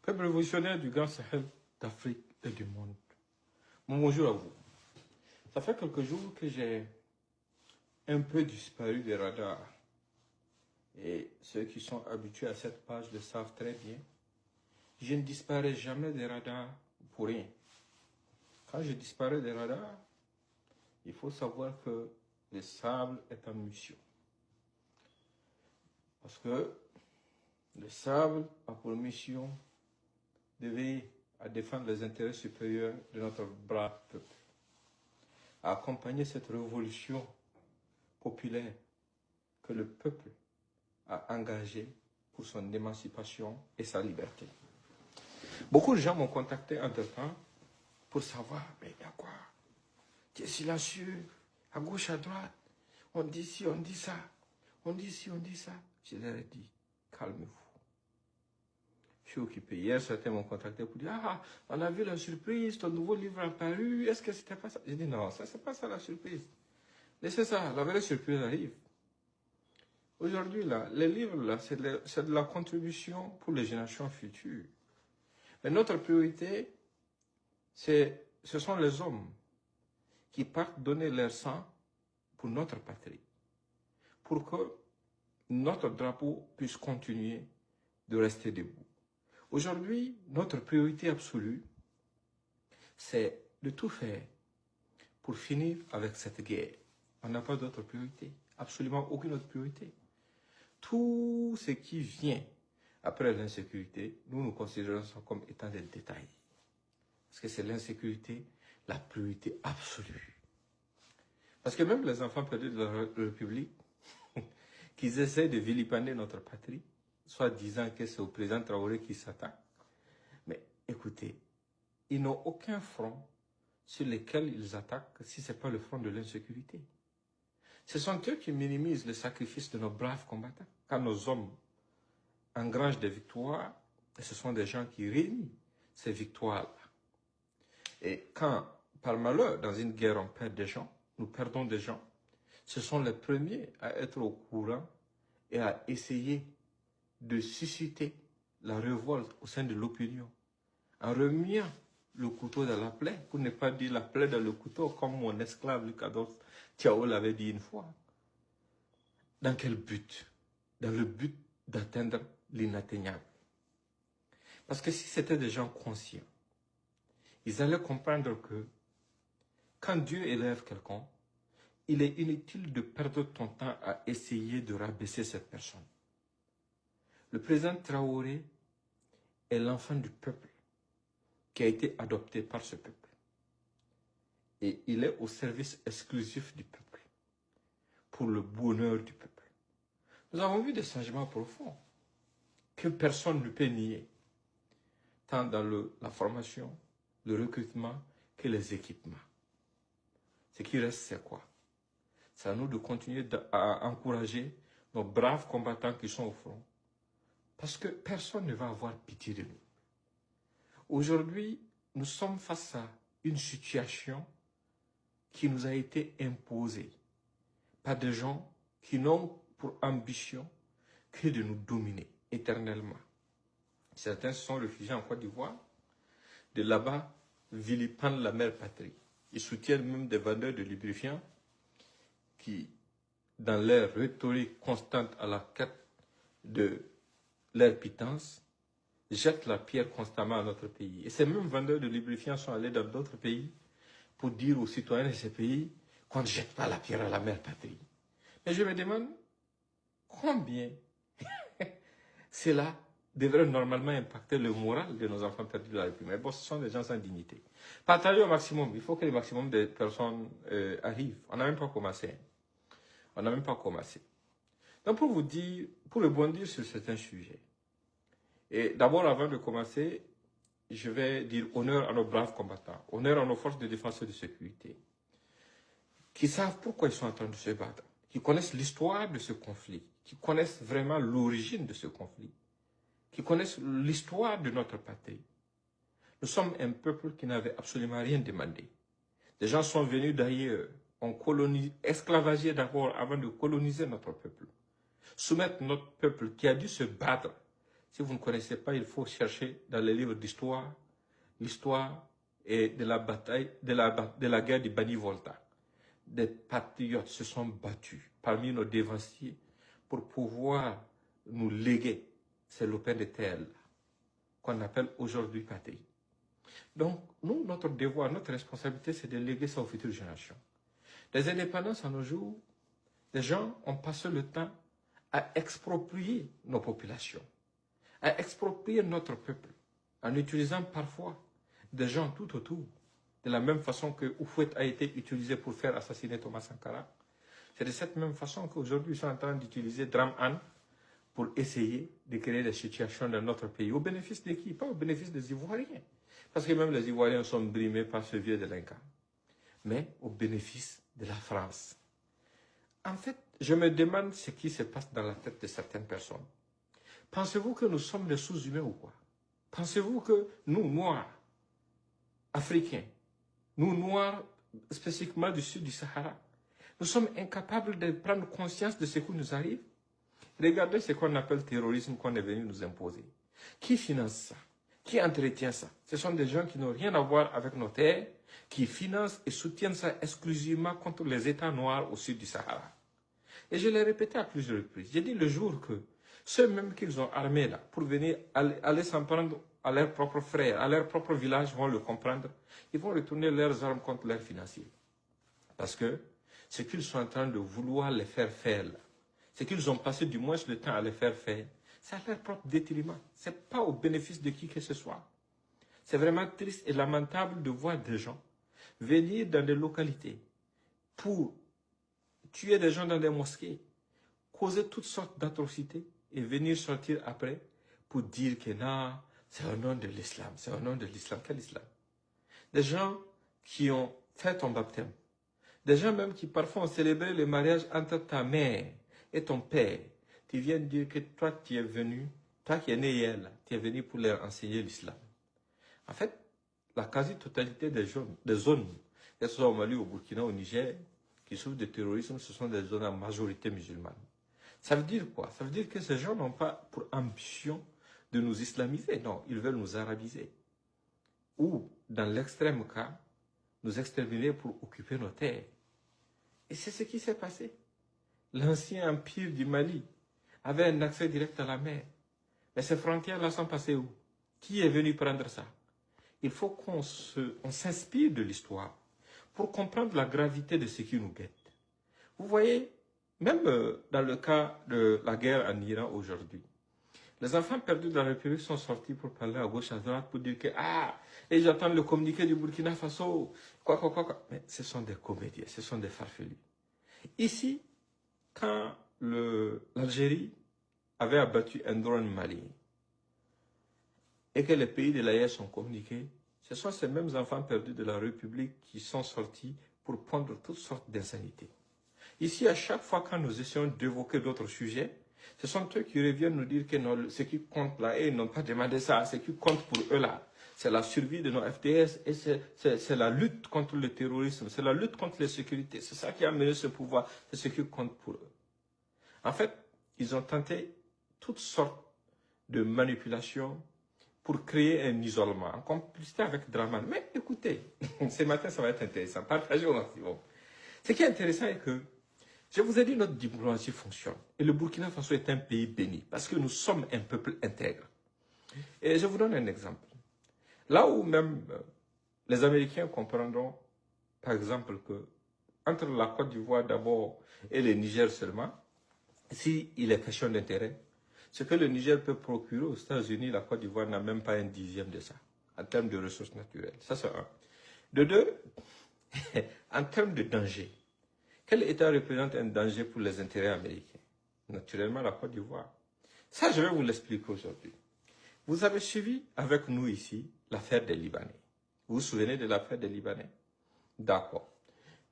Peuple révolutionnaire du Grand Sahel, d'Afrique et du monde. Mon bonjour à vous. Ça fait quelques jours que j'ai un peu disparu des radars. Et ceux qui sont habitués à cette page le savent très bien. Je ne disparais jamais des radars pour rien. Quand je disparais des radars, il faut savoir que le sable est en mission. Parce que le sable a pour mission de veiller à défendre les intérêts supérieurs de notre brave peuple, à accompagner cette révolution populaire que le peuple a engagée pour son émancipation et sa liberté. Beaucoup de gens m'ont contacté entre-temps pour savoir, mais il y a quoi? Tu es silencieux, à gauche, à droite, on dit ci, on dit ça, on dit ci, on dit ça. Je leur ai dit, calmez-vous. Je suis occupé. Hier, certains m'ont contacté pour dire, ah, on a vu la surprise, ton nouveau livre a paru, est-ce que c'était pas ça? J'ai dit, non, ça, c'est pas ça la surprise. Laissez ça, la vraie surprise arrive. Aujourd'hui, là, les livres, là, c'est de la contribution pour les générations futures. Mais notre priorité, ce sont les hommes qui partent donner leur sang pour notre patrie, pour que notre drapeau puisse continuer de rester debout. Aujourd'hui, notre priorité absolue, c'est de tout faire pour finir avec cette guerre. On n'a pas d'autre priorité, absolument aucune autre priorité. Tout ce qui vient après l'insécurité, nous considérons ça comme étant des détails. Parce que c'est l'insécurité la priorité absolue. Parce que même les enfants perdus de la République, qu'ils essaient de vilipender notre patrie, soit disant que c'est au président Traoré qui s'attaque. Mais écoutez, ils n'ont aucun front sur lequel ils attaquent si ce n'est pas le front de l'insécurité. Ce sont eux qui minimisent le sacrifice de nos braves combattants. Quand nos hommes engrangent des victoires, ce sont des gens qui réunissent ces victoires-là. Et quand, par malheur, dans une guerre, on perd des gens, nous perdons des gens, ce sont les premiers à être au courant et à essayer de susciter la révolte au sein de l'opinion, en remuant le couteau dans la plaie, pour ne pas dire la plaie dans le couteau, comme mon esclave Luc Adolphe Thiaw l'avait dit une fois. Dans quel but? Dans le but d'atteindre l'inatteignable. Parce que si c'était des gens conscients, ils allaient comprendre que quand Dieu élève quelqu'un, il est inutile de perdre ton temps à essayer de rabaisser cette personne. Le président Traoré est l'enfant du peuple qui a été adopté par ce peuple. Et il est au service exclusif du peuple, pour le bonheur du peuple. Nous avons vu des changements profonds que personne ne peut nier, tant dans la formation, le recrutement que les équipements. Ce qui reste, c'est quoi? C'est à nous de continuer à encourager nos braves combattants qui sont au front, parce que personne ne va avoir pitié de nous. Aujourd'hui, nous sommes face à une situation qui nous a été imposée par des gens qui n'ont pour ambition que de nous dominer éternellement. Certains se sont réfugiés en Côte d'Ivoire, de là-bas vilipendent la mère patrie. Ils soutiennent même des vendeurs de lubrifiants qui, dans leur rhétorique constante à la quête de leur pitance, jettent la pierre constamment à notre pays. Et ces mêmes vendeurs de lubrifiants sont allés dans d'autres pays pour dire aux citoyens de ces pays qu'on ne jette pas la pierre à la mère patrie. Mais je me demande combien cela devrait normalement impacter le moral de nos enfants perdus de la République. Mais bon, ce sont des gens sans dignité. Partagez au maximum. Il faut que le maximum de personnes arrivent. On n'a même pas commencé. On n'a même pas commencé. Donc pour vous dire, pour rebondir sur certains sujets, et d'abord avant de commencer, je vais dire honneur à nos braves combattants, honneur à nos forces de défense et de sécurité, qui savent pourquoi ils sont en train de se battre, qui connaissent l'histoire de ce conflit, qui connaissent vraiment l'origine de ce conflit, qui connaissent l'histoire de notre patrie. Nous sommes un peuple qui n'avait absolument rien demandé. Des gens sont venus d'ailleurs, ont esclavagé d'abord avant de coloniser notre peuple. Soumettre notre peuple qui a dû se battre, Si vous ne connaissez pas, il faut chercher dans les livres d'histoire, l'histoire de la bataille, de la guerre du Bani Volta. Des patriotes se sont battus parmi nos dévanciers pour pouvoir nous léguer ces lopins de terre qu'on appelle aujourd'hui patrie. Donc, nous, notre devoir, notre responsabilité, c'est de léguer ça aux futures générations. Les indépendances, à nos jours, les gens ont passé le temps à exproprier nos populations, à exproprier notre peuple, en utilisant parfois des gens tout autour, de la même façon que Houphouët a été utilisé pour faire assassiner Thomas Sankara. C'est de cette même façon qu'aujourd'hui, ils sont en train d'utiliser Dramane pour essayer de créer des situations dans notre pays. Au bénéfice de qui? Pas au bénéfice des Ivoiriens. Parce que même les Ivoiriens sont brimés par ce vieux délinquant. Mais au bénéfice de la France. En fait, je me demande ce qui se passe dans la tête de certaines personnes. Pensez-vous que nous sommes des sous-humains ou quoi? Pensez-vous que nous, Noirs, Africains, nous, Noirs, spécifiquement du sud du Sahara, nous sommes incapables de prendre conscience de ce qui nous arrive? Regardez ce qu'on appelle le terrorisme qu'on est venu nous imposer. Qui finance ça? Qui entretient ça? Ce sont des gens qui n'ont rien à voir avec nos terres, qui financent et soutiennent ça exclusivement contre les États noirs au sud du Sahara. Et je l'ai répété à plusieurs reprises. J'ai dit le jour que ceux mêmes qu'ils ont armés là, pour venir aller s'en prendre à leurs propres frères, à leur propre village, vont le comprendre. Ils vont retourner leurs armes contre leurs financiers. Parce que ce qu'ils sont en train de vouloir les faire faire là, ce qu'ils ont passé du moins le temps à les faire faire, c'est à leur propre détriment. Ce n'est pas au bénéfice de qui que ce soit. C'est vraiment triste et lamentable de voir des gens venir dans des localités pour tuer des gens dans des mosquées, causer toutes sortes d'atrocités et venir sortir après pour dire que non, c'est au nom de l'islam, c'est au nom de l'islam. Quel islam? Des gens qui ont fait ton baptême, des gens même qui parfois ont célébré le mariage entre ta mère et ton père, tu viens de dire que toi tu es venu, toi qui es né hier, tu es venu pour leur enseigner l'islam. En fait, la quasi-totalité des zones, que ce soit au Mali, au Burkina, au Niger, qui souffrent de terrorisme, ce sont des zones à majorité musulmane. Ça veut dire quoi? Ça veut dire que ces gens n'ont pas pour ambition de nous islamiser, non, ils veulent nous arabiser. Ou, dans l'extrême cas, nous exterminer pour occuper nos terres. Et c'est ce qui s'est passé. L'ancien empire du Mali avait un accès direct à la mer. Mais ces frontières-là sont passées où? Qui est venu prendre ça? Il faut qu'on s'inspire de l'histoire pour comprendre la gravité de ce qui nous guette. Vous voyez, même dans le cas de la guerre en Iran aujourd'hui, les enfants perdus de la République sont sortis pour parler à gauche, à droite, pour dire que, et j'attends le communiqué du Burkina Faso, quoi. Mais ce sont des comédiens, ce sont des farfelus. Ici, quand l'Algérie avait abattu un drone malien et que les pays de l'AES ont communiqué, ce sont ces mêmes enfants perdus de la République qui sont sortis pour prendre toutes sortes d'insanités. Ici, à chaque fois quand nous essayons d'évoquer d'autres sujets, ce sont eux qui reviennent nous dire que non, ce qui compte là, et ils n'ont pas demandé ça, ce qui compte pour eux là, c'est la survie de nos FDS et c'est la lutte contre le terrorisme, c'est la lutte contre l'insécurité, c'est ça qui a mené ce pouvoir, c'est ce qui compte pour eux. En fait, ils ont tenté toutes sortes de manipulations pour créer un isolement, en complicité avec Dramane. Mais écoutez, ce matin, ça va être intéressant, partagez au maximum. Ce qui est intéressant est que, je vous ai dit, notre diplomatie fonctionne. Et le Burkina Faso est un pays béni, parce que nous sommes un peuple intègre. Et je vous donne un exemple. Là où même les Américains comprendront, par exemple, que entre la Côte d'Ivoire d'abord et le Niger seulement, s'il est question d'intérêt, ce que le Niger peut procurer aux États-Unis, la Côte d'Ivoire n'a même pas un dixième de ça, en termes de ressources naturelles. Ça, c'est un. De deux, en termes de danger, quel État représente un danger pour les intérêts américains? Naturellement, la Côte d'Ivoire. Ça, je vais vous l'expliquer aujourd'hui. Vous avez suivi avec nous ici l'affaire des Libanais. Vous vous souvenez de l'affaire des Libanais? D'accord.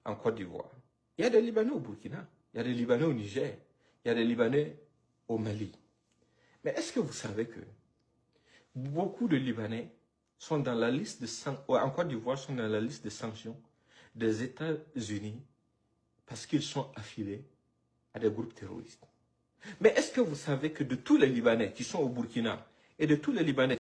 En Côte d'Ivoire. Il y a des Libanais au Burkina, il y a des Libanais au Niger, il y a des Libanais au Mali. Mais est-ce que vous savez que beaucoup de Libanais sont dans la liste en Côte d'Ivoire sont dans la liste de sanctions des États-Unis parce qu'ils sont affiliés à des groupes terroristes? Mais est-ce que vous savez que de tous les Libanais qui sont au Burkina, et de tous les Libanais